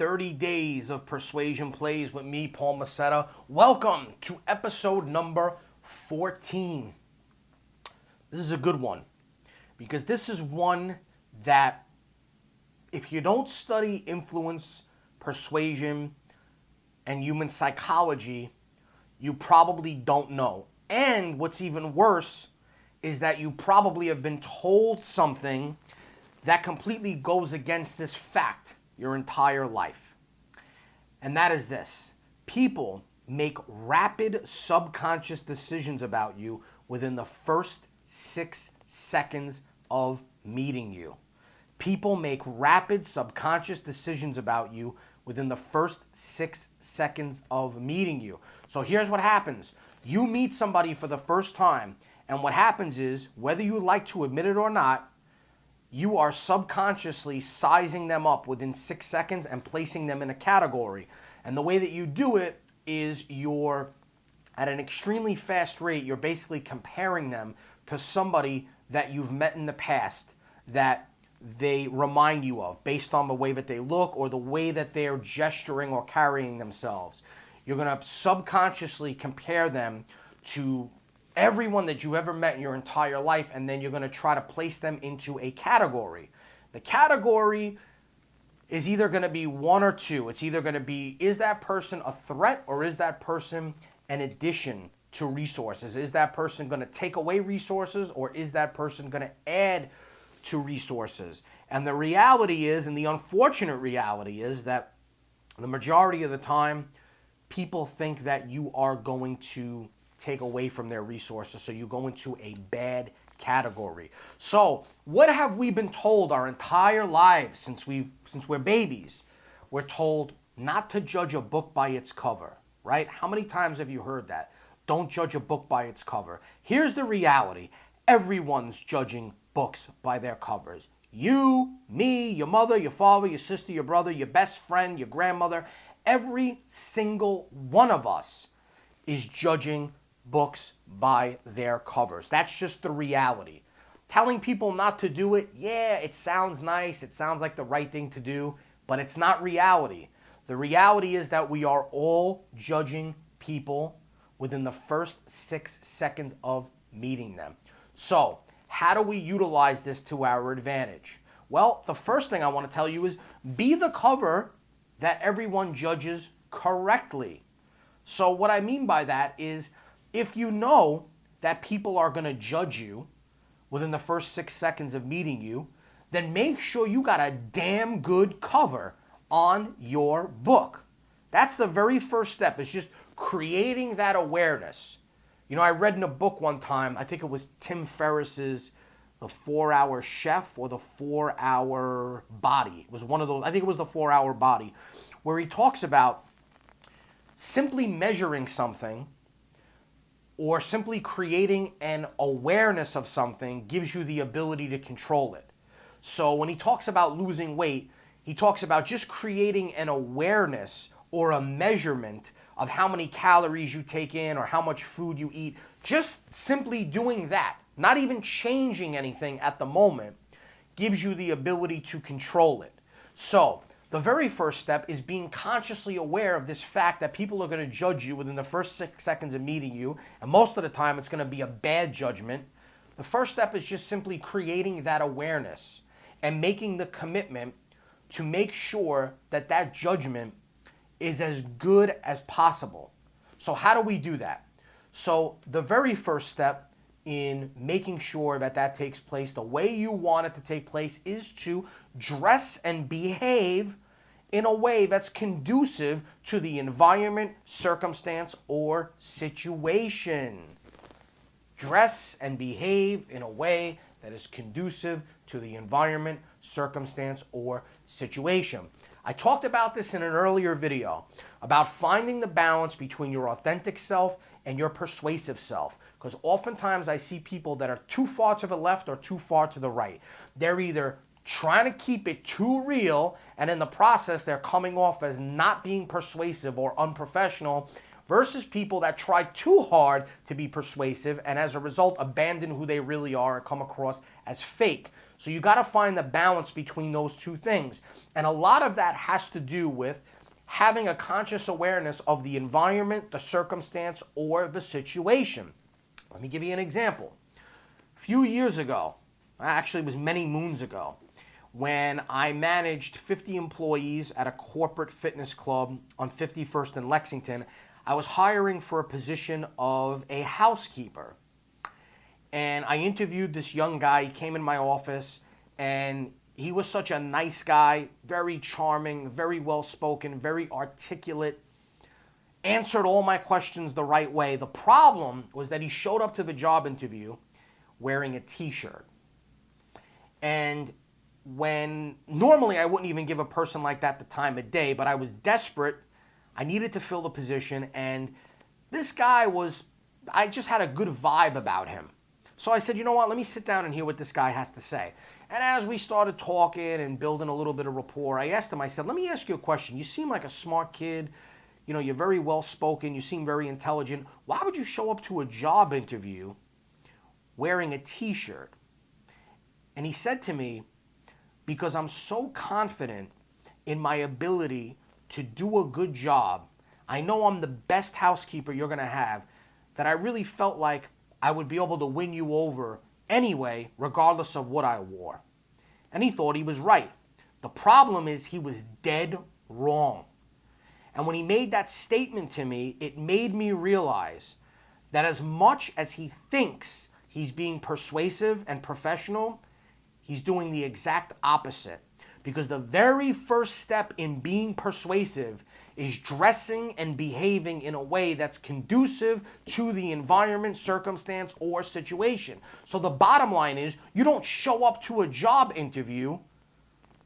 30 days of Persuasion Plays with me, Paul Macetta. Welcome to episode number 14. This is a good one because this is one that if you don't study influence, persuasion, and human psychology, you probably don't know. And what's even worse is that you probably have been told something that completely goes against this fact your entire life. And that is this: people make rapid subconscious decisions about you within the first 6 seconds of meeting you. People make rapid subconscious decisions about you within the first 6 seconds of meeting you. So here's what happens. You meet somebody for the first time, and what happens is, whether you like to admit it or not, you are subconsciously sizing them up within 6 seconds and placing them in a category. And the way that you do it is you're at an extremely fast rate. You're basically comparing them to somebody that you've met in the past that they remind you of based on the way that they look or the way that they're gesturing or carrying themselves. You're going to subconsciously compare them to everyone that you ever met in your entire life, and then you're going to try to place them into a category. The category is either going to be one or two. It's either going to be, is that person a threat or is that person an addition to resources? Is that person going to take away resources or is that person going to add to resources? And the reality is, and the unfortunate reality is, that the majority of the time people think that you are going to take away from their resources, so you go into a bad category. So what have we been told our entire lives since we're babies? We're told not to judge a book by its cover, right? How many times have you heard that? Don't judge a book by its cover. Here's the reality. Everyone's judging books by their covers. You, me, your mother, your father, your sister, your brother, your best friend, your grandmother. Every single one of us is judging books by their covers. That's just the reality. Telling people not to do it, yeah, it sounds nice. It sounds like the right thing to do, but it's not reality. The reality is that we are all judging people within the first 6 seconds of meeting them. So, how do we utilize this to our advantage? Well, the first thing I want to tell you is be the cover that everyone judges correctly. So what I mean by that is, if you know that people are going to judge you within the first 6 seconds of meeting you, then make sure you got a damn good cover on your book. That's the very first step, is just creating that awareness. You know, I read in a book one time, I think it was Tim Ferriss's The 4-Hour Chef or The 4-Hour Body. It was one of those, I think it was The 4-Hour Body, where he talks about simply measuring something or simply creating an awareness of something gives you the ability to control it. So when he talks about losing weight, he talks about just creating an awareness or a measurement of how many calories you take in or how much food you eat. Just simply doing that, not even changing anything at the moment, gives you the ability to control it. So the very first step is being consciously aware of this fact that people are going to judge you within the first 6 seconds of meeting you, and most of the time it's going to be a bad judgment. The first step is just simply creating that awareness and making the commitment to make sure that that judgment is as good as possible. So how do we do that? So the very first step in making sure that that takes place the way you want it to take place is to dress and behave in a way that's conducive to the environment, circumstance, or situation. Dress and behave in a way that is conducive to the environment, circumstance, or situation. I talked about this in an earlier video about finding the balance between your authentic self and your persuasive self. Because oftentimes I see people that are too far to the left or too far to the right. They're either trying to keep it too real, and in the process they're coming off as not being persuasive or unprofessional, versus people that try too hard to be persuasive and as a result abandon who they really are and come across as fake. So you got to find the balance between those two things. And a lot of that has to do with having a conscious awareness of the environment, the circumstance, or the situation. Let me give you an example. A few years ago, actually it was many moons ago, when I managed 50 employees at a corporate fitness club on 51st and Lexington, I was hiring for a position of a housekeeper. And I interviewed this young guy. He came in my office, and he was such a nice guy, very charming, very well-spoken, very articulate, answered all my questions the right way. The problem was that he showed up to the job interview wearing a t-shirt. And when normally I wouldn't even give a person like that the time of day, but I was desperate. I needed to fill the position, and this guy I just had a good vibe about him. So I said, you know what, let me sit down and hear what this guy has to say. And as we started talking and building a little bit of rapport, I asked him, I said, let me ask you a question. You seem like a smart kid. You know, you're very well-spoken. You seem very intelligent. Why would you show up to a job interview wearing a t-shirt? And he said to me, because I'm so confident in my ability to do a good job. I know I'm the best housekeeper you're going to have, that I really felt like I would be able to win you over anyway, regardless of what I wore. And he thought he was right. The problem is he was dead wrong. And when he made that statement to me, it made me realize that as much as he thinks he's being persuasive and professional, he's doing the exact opposite. Because the very first step in being persuasive is dressing and behaving in a way that's conducive to the environment, circumstance, or situation. So the bottom line is, you don't show up to a job interview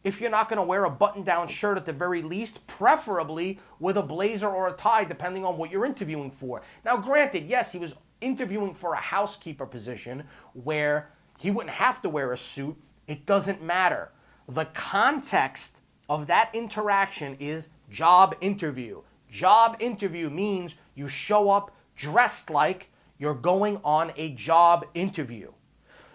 if you're not going to wear a button-down shirt at the very least, preferably with a blazer or a tie, depending on what you're interviewing for. Now, granted, yes, he was interviewing for a housekeeper position where he wouldn't have to wear a suit. It doesn't matter. The context of that interaction is job interview. Job interview means you show up dressed like you're going on a job interview.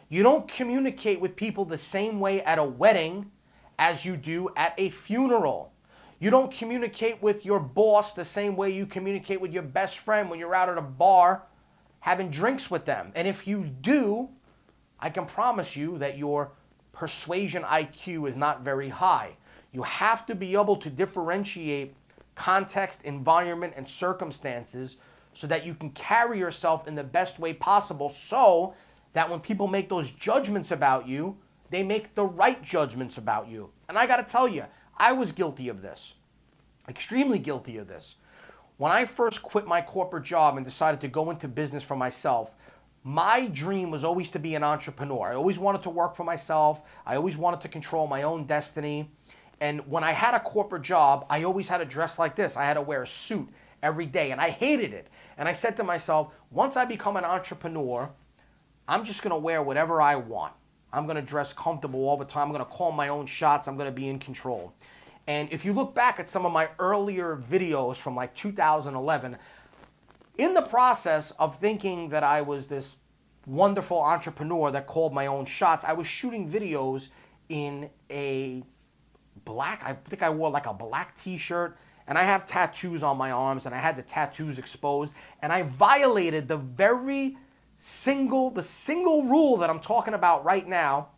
You don't communicate with people the same way at a wedding as you do at a funeral. You don't communicate with your boss the same way you communicate with your best friend when you're out at a bar having drinks with them. And if you do, I can promise you that your persuasion IQ is not very high. You have to be able to differentiate context, environment, and circumstances so that you can carry yourself in the best way possible, so that when people make those judgments about you, they make the right judgments about you. And I got to tell you, I was guilty of this, extremely guilty of this. When I first quit my corporate job and decided to go into business for myself, my dream was always to be an entrepreneur. I always wanted to work for myself. I always wanted to control my own destiny. And when I had a corporate job, I always had to dress like this. I had to wear a suit every day, and I hated it. And I said to myself, once I become an entrepreneur, I'm just going to wear whatever I want. I'm going to dress comfortable all the time. I'm going to call my own shots. I'm going to be in control. And if you look back at some of my earlier videos from like 2011, in the process of thinking that I was this wonderful entrepreneur that called my own shots, I was shooting videos in a black, I think I wore like a black t-shirt, and I have tattoos on my arms, and I had the tattoos exposed, and I violated the single rule that I'm talking about right now.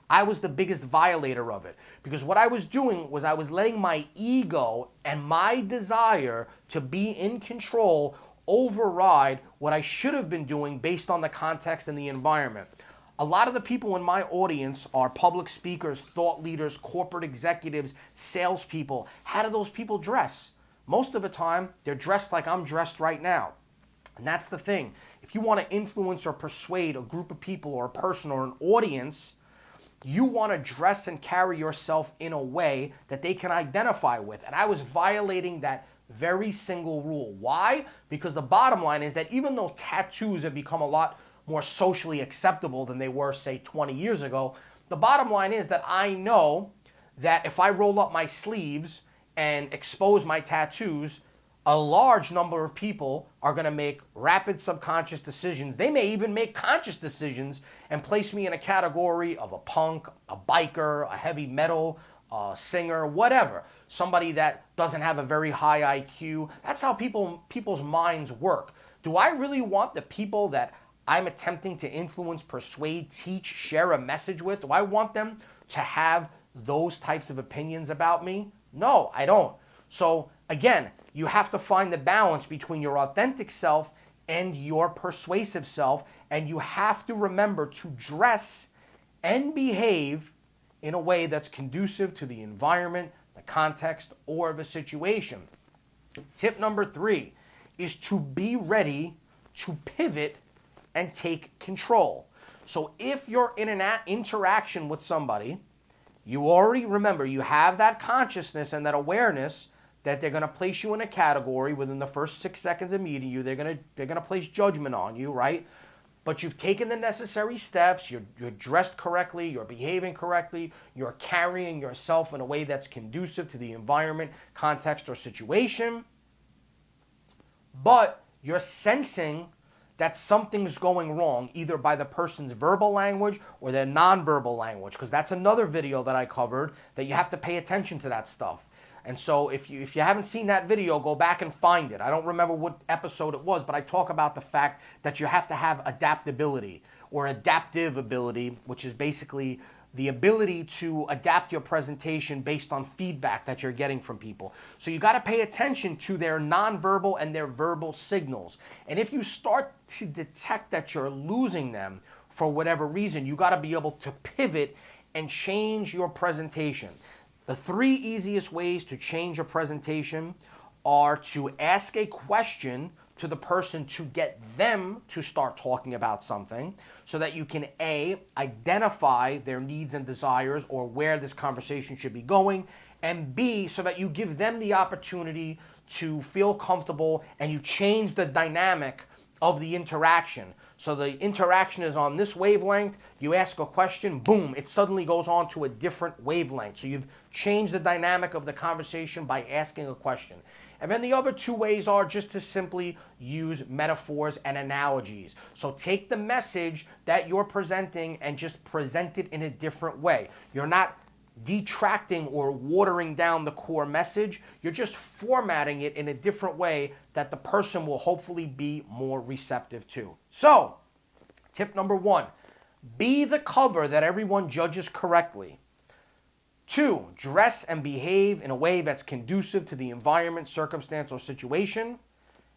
I was the biggest violator of it, because what I was doing was I was letting my ego and my desire to be in control override what I should have been doing based on the context and the environment. A lot of the people in my audience are public speakers, thought leaders, corporate executives, salespeople. How do those people dress? Most of the time, they're dressed like I'm dressed right now. And that's the thing. If you want to influence or persuade a group of people or a person or an audience, you want to dress and carry yourself in a way that they can identify with. And I was violating that very single rule. Why? Because the bottom line is that even though tattoos have become a lot more socially acceptable than they were, say, 20 years ago, the bottom line is that I know that if I roll up my sleeves and expose my tattoos, a large number of people are going to make rapid subconscious decisions. They may even make conscious decisions and place me in a category of a punk, a biker, a heavy metal singer, whatever. Somebody that doesn't have a very high IQ. That's how people's minds work. Do I really want the people that I'm attempting to influence, persuade, teach, share a message with? Do I want them to have those types of opinions about me? No, I don't. So again, you have to find the balance between your authentic self and your persuasive self, and you have to remember to dress and behave in a way that's conducive to the environment, the context, or the situation. Tip number 3 is to be ready to pivot and take control. So if you're in an interaction with somebody, you already remember, you have that consciousness and that awareness that they're going to place you in a category within the first 6 seconds of meeting you. They're going to place judgment on you, right? But you've taken the necessary steps. You're dressed correctly. You're behaving correctly. You're carrying yourself in a way that's conducive to the environment, context, or situation. But you're sensing that something's going wrong, either by the person's verbal language or their nonverbal language, because that's another video that I covered, that you have to pay attention to that stuff. And so if you haven't seen that video, go back and find it. I don't remember what episode it was, but I talk about the fact that you have to have adaptability or adaptive ability, which is basically the ability to adapt your presentation based on feedback that you're getting from people. So you got to pay attention to their nonverbal and their verbal signals. And if you start to detect that you're losing them for whatever reason, you got to be able to pivot and change your presentation. The 3 easiest ways to change your presentation are to ask a question to the person to get them to start talking about something so that you can A, identify their needs and desires or where this conversation should be going, and B, so that you give them the opportunity to feel comfortable and you change the dynamic of the interaction. So the interaction is on this wavelength, you ask a question, boom, it suddenly goes on to a different wavelength. So you've changed the dynamic of the conversation by asking a question. And then the other 2 ways are just to simply use metaphors and analogies. So take the message that you're presenting and just present it in a different way. You're not detracting or watering down the core message. You're just formatting it in a different way that the person will hopefully be more receptive to. So, tip number 1, be the cover that everyone judges correctly. 2, dress and behave in a way that's conducive to the environment, circumstance, or situation.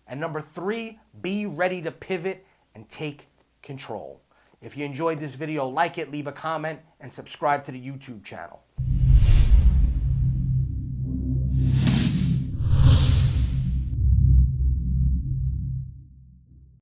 And number 3, be ready to pivot and take control. If you enjoyed this video, like it, leave a comment, and subscribe to the YouTube channel.